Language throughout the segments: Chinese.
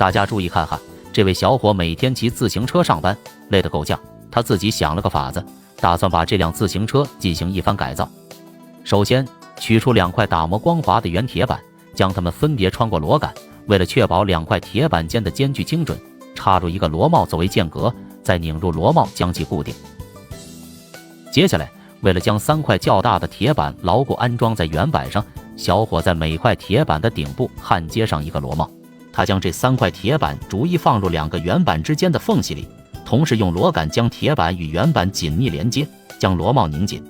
大家注意看哈，这位小伙每天骑自行车上班，累得够呛。他自己想了个法子，打算把这辆自行车进行一番改造。首先，取出2块打磨光滑的圆铁板，将它们分别穿过螺杆。为了确保2块铁板间的间距精准，插入一个螺帽作为间隔，再拧入螺帽将其固定。接下来，为了将3块较大的铁板牢固安装在圆板上，小伙在每块铁板的顶部焊接上一个螺帽。他将这3块铁板逐一放入2个圆板之间的缝隙里，同时用螺杆将铁板与圆板紧密连接，将螺帽拧紧。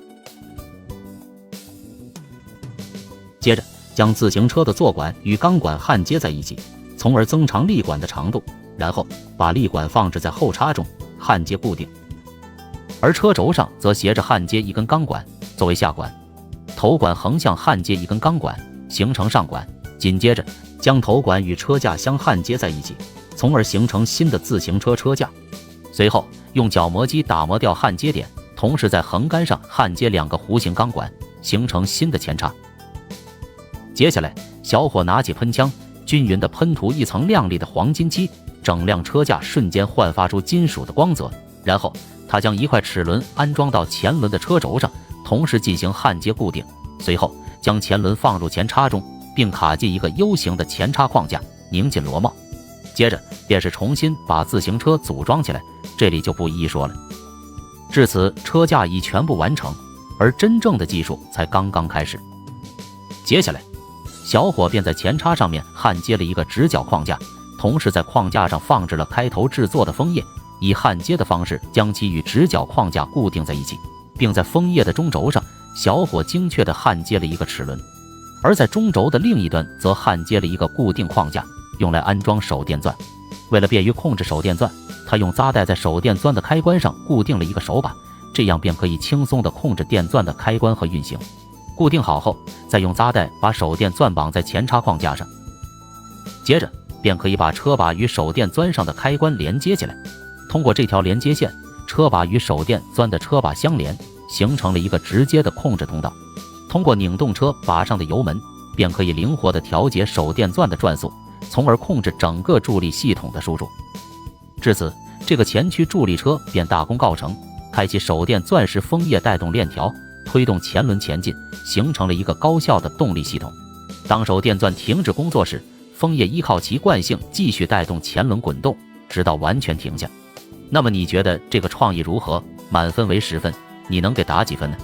接着，将自行车的座管与钢管焊接在一起，从而增长立管的长度，然后把立管放置在后叉中，焊接固定。而车轴上则斜着焊接一根钢管作为下管，头管横向焊接一根钢管形成上管，紧接着将头管与车架相焊接在一起，从而形成新的自行车车架。随后用角磨机打磨掉焊接点，同时在横杆上焊接2个弧形钢管，形成新的前叉。接下来，小伙拿起喷枪，均匀地喷涂一层亮丽的黄金漆，整辆车架瞬间焕发出金属的光泽。然后，他将1块齿轮安装到前轮的车轴上，同时进行焊接固定。随后，将前轮放入前叉中，并卡进一个 U 型的前叉框架，拧紧螺帽。接着，便是重新把自行车组装起来，这里就不一一说了。至此，车架已全部完成，而真正的技术才刚刚开始。接下来，小伙便在前叉上面焊接了一个直角框架，同时在框架上放置了开头制作的枫叶，以焊接的方式将其与直角框架固定在一起，并在枫叶的中轴上，小伙精确地焊接了一个齿轮，而在中轴的另一端则焊接了一个固定框架，用来安装手电钻。为了便于控制手电钻，他用扎带在手电钻的开关上固定了一个手把，这样便可以轻松地控制电钻的开关和运行。固定好后，再用扎带把手电钻绑在前叉框架上，接着便可以把车把与手电钻上的开关连接起来。通过这条连接线，车把与手电钻的车把相连，形成了一个直接的控制通道。通过拧动车把上的油门，便可以灵活地调节手电钻的转速，从而控制整个助力系统的输出。至此，这个前驱助力车便大功告成，开启手电钻时枫叶带动链条，推动前轮前进，形成了一个高效的动力系统。当手电钻停止工作时，枫叶依靠其惯性继续带动前轮滚动，直到完全停下。那么你觉得这个创意如何？满分为10分，你能给打几分呢？